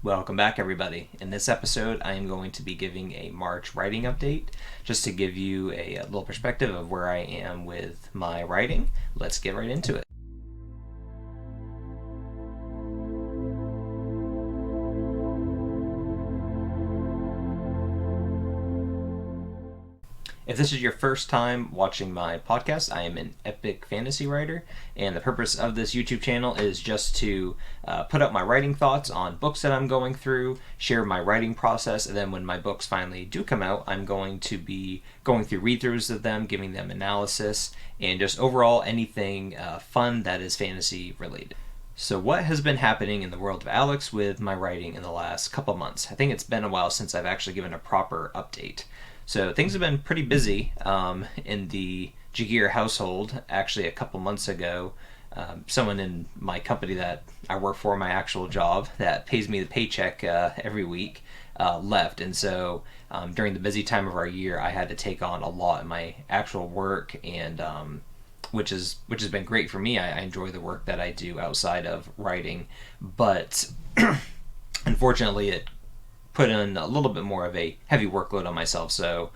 Welcome back, everybody. In this episode, I am going to be giving a March writing update just to give you a little perspective of where I am with my writing. Let's get right into it. If this is your first time watching my podcast, I am an epic fantasy writer, and the purpose of this YouTube channel is just to put up my writing thoughts on books that I'm going through, share my writing process, and then when my books finally do come out, I'm going to be going through read-throughs of them, giving them analysis, and just overall anything fun that is fantasy related. So what has been happening in the world of Alex with my writing in the last couple months? I think it's been a while since I've actually given a proper update. So things have been pretty busy in the Jagir household. Actually, a couple months ago, someone in my company that I work for, my actual job, that pays me the paycheck every week, left. And so during the busy time of our year, I had to take on a lot of my actual work, and which has been great for me. I enjoy the work that I do outside of writing, but unfortunately it put in a little bit more of a heavy workload on myself. So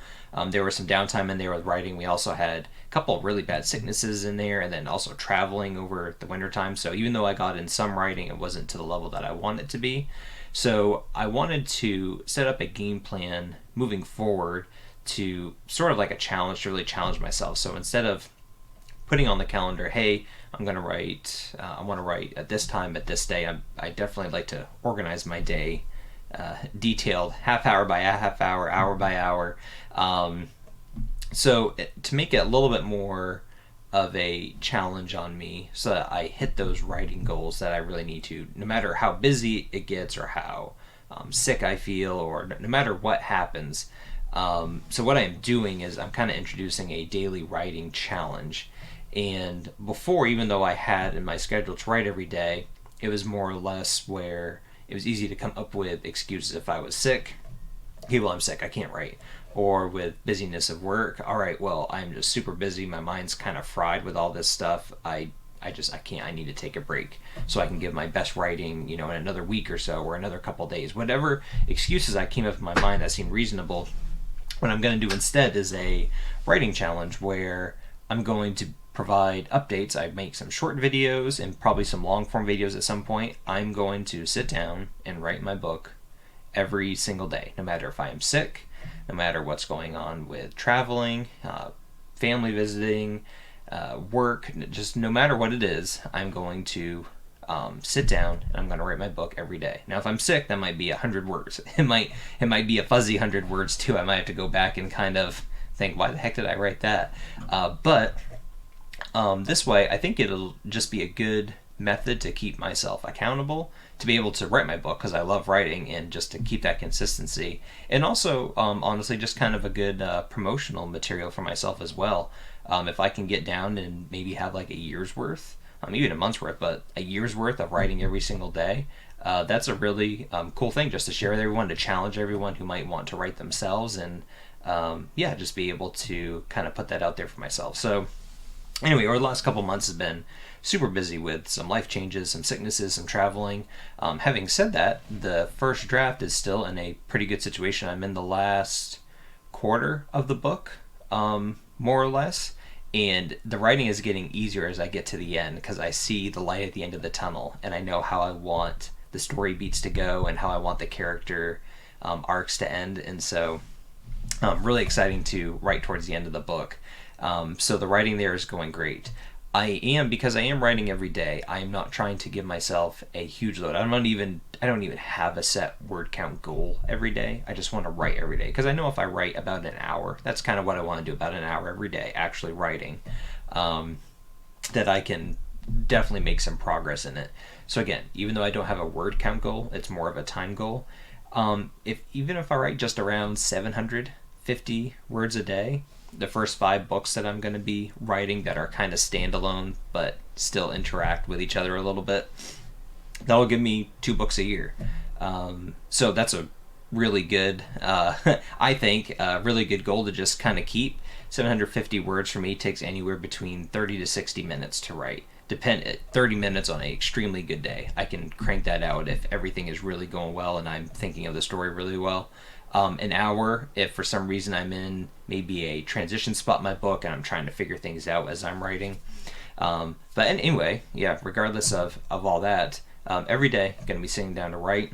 there was some downtime in there with writing. We also had a couple of really bad sicknesses in there, and then also traveling over the wintertime. So even though I got in some writing, it wasn't to the level that I wanted it to be. So I wanted to set up a game plan moving forward to sort of like a challenge, to really challenge myself. So instead of putting on the calendar, hey, I'm going to write, I want to write at this time, at this day, I definitely like to organize my day detailed, half hour by half hour, hour by hour. So to make it a little bit more of a challenge on me so that I hit those writing goals that I really need to, no matter how busy it gets or how sick I feel, or no matter what happens. So what I'm doing is I'm kind of introducing a daily writing challenge. And before, even though I had in my schedule to write every day, it was more or less where it was easy to come up with excuses. If I was sick, okay, well, I'm sick, I can't write. Or with busyness of work, all right, well, I'm just super busy, my mind's kind of fried with all this stuff, I can't, I need to take a break so I can give my best writing, in another week or so, or another couple days. Whatever excuses I came up in my mind that seemed reasonable, what I'm going to do instead is a writing challenge where I'm going to provide updates. I make some short videos and probably some long form videos at some point. I'm going to sit down and write my book every single day, no matter if I am sick, no matter what's going on with traveling, family visiting, work, just no matter what it is, I'm going to sit down and I'm going to write my book every day. Now, if I'm sick, that might be 100 words. It might be a fuzzy 100 words too. I might have to go back and kind of think, why the heck did I write that? But this way, I think it'll just be a good method to keep myself accountable, to be able to write my book, because I love writing, and just to keep that consistency. And also, honestly, just kind of a good promotional material for myself as well. If I can get down and maybe have like a year's worth, even a month's worth, but a year's worth of writing every single day, that's a really cool thing just to share with everyone, to challenge everyone who might want to write themselves, and just be able to kind of put that out there for myself. So anyway, over the last couple months has been super busy with some life changes, some sicknesses, some traveling. Having said that, the first draft is still in a pretty good situation. I'm in the last quarter of the book, more or less, and the writing is getting easier as I get to the end, because I see the light at the end of the tunnel, and I know how I want the story beats to go and how I want the character arcs to end. And so really exciting to write towards the end of the book. So the writing there is going great. Because I am writing every day, I am not trying to give myself a huge load. I don't even have a set word count goal every day. I just want to write every day, because I know if I write about an hour, that's kind of what I want to do, about an hour every day, actually writing, that I can definitely make some progress in it. So again, even though I don't have a word count goal, it's more of a time goal. Even if I write just around 750 words a day, the first 5 books that I'm going to be writing that are kind of standalone but still interact with each other a little bit, that'll give me 2 books a year. So that's a really good, I think, really good goal to just kind of keep. 750 words for me takes anywhere between 30 to 60 minutes to write. depend 30 minutes on an extremely good day. I can crank that out if everything is really going well and I'm thinking of the story really well. An hour if for some reason I'm in maybe a transition spot in my book and I'm trying to figure things out as I'm writing. But anyway, yeah, regardless of all that, every day I'm going to be sitting down to write.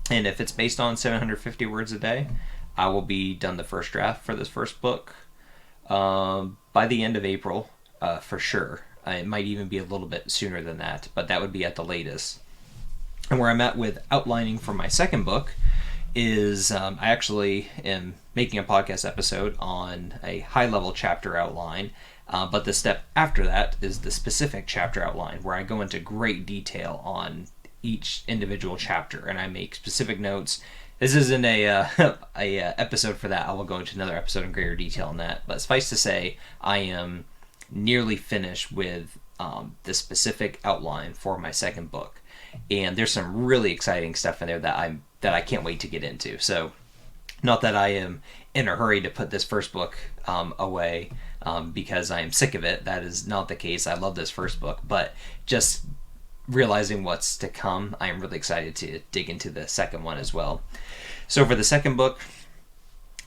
And if it's based on 750 words a day, I will be done the first draft for this first book by the end of April, for sure. It might even be a little bit sooner than that, but that would be at the latest. And where I'm at with outlining for my second book is I actually am making a podcast episode on a high-level chapter outline, but the step after that is the specific chapter outline, where I go into great detail on each individual chapter, and I make specific notes. This isn't a episode for that. I will go into another episode in greater detail on that. But suffice to say, I am nearly finished with the specific outline for my second book, and there's some really exciting stuff in there that I can't wait to get into. So, not that I am in a hurry to put this first book away because I am sick of it. That is not the case. I love this first book, but just realizing what's to come, I am really excited to dig into the second one as well. So for the second book,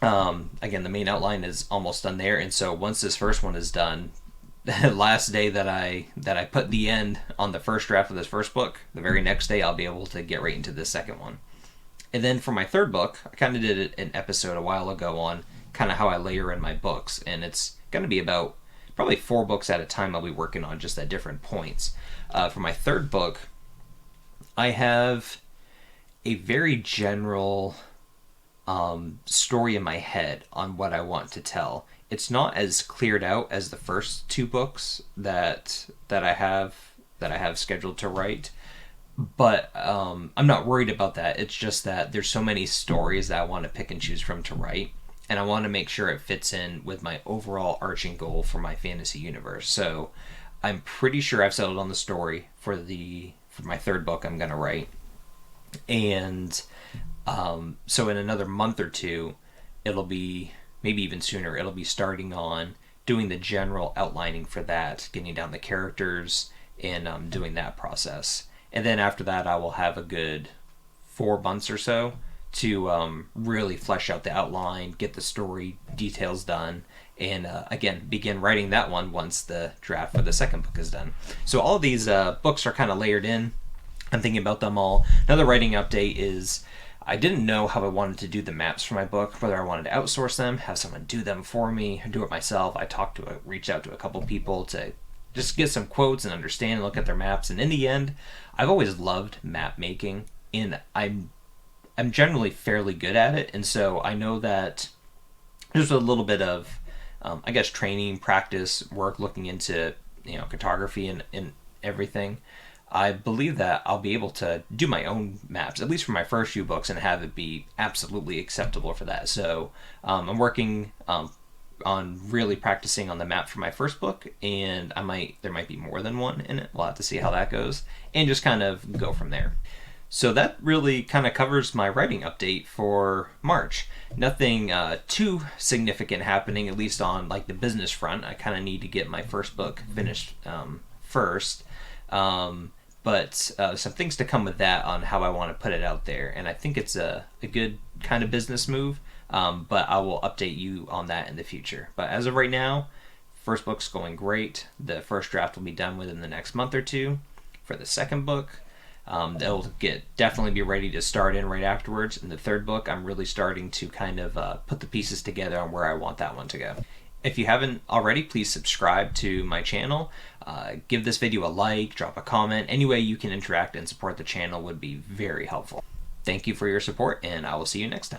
again, the main outline is almost done there, and so once this first one is done, the last day that I put the end on the first draft of this first book, the very next day I'll be able to get right into the second one. And then for my third book, I kind of did an episode a while ago on kind of how I layer in my books, and it's going to be about probably 4 books at a time I'll be working on just at different points. For my third book, I have a very general story in my head on what I want to tell. It's not as cleared out as the first 2 books that I have scheduled to write, but I'm not worried about that. It's just that there's so many stories that I want to pick and choose from to write, and I want to make sure it fits in with my overall arching goal for my fantasy universe. So I'm pretty sure I've settled on the story for my third book I'm going to write. And so in another month or 2, it'll be, maybe even sooner, it'll be starting on doing the general outlining for that, getting down the characters, and doing that process. And then after that, I will have a good 4 months or so to really flesh out the outline, get the story details done, and again, begin writing that one once the draft for the second book is done. So all of these books are kind of layered in. I'm thinking about them all. Another writing update is I didn't know how I wanted to do the maps for my book, whether I wanted to outsource them, have someone do them for me, or do it myself. I reached out to a couple people to just get some quotes and understand and look at their maps. And in the end, I've always loved map making, and I'm generally fairly good at it. And so I know that there's a little bit of, I guess, training, practice, work, looking into, cartography and everything. I believe that I'll be able to do my own maps, at least for my first few books, and have it be absolutely acceptable for that. So I'm working on really practicing on the map for my first book, and there might be more than one in it. We'll have to see how that goes, and just kind of go from there. So that really kind of covers my writing update for March. Nothing too significant happening, at least on like the business front. I kind of need to get my first book finished first. But some things to come with that on how I want to put it out there. And I think it's a good kind of business move, but I will update you on that in the future. But as of right now, first book's going great. The first draft will be done within the next month or 2. For the second book, they'll definitely be ready to start in right afterwards. In the third book, I'm really starting to kind of put the pieces together on where I want that one to go. If you haven't already, please subscribe to my channel. Give this video a like, drop a comment. Any way you can interact and support the channel would be very helpful. Thank you for your support, and I will see you next time.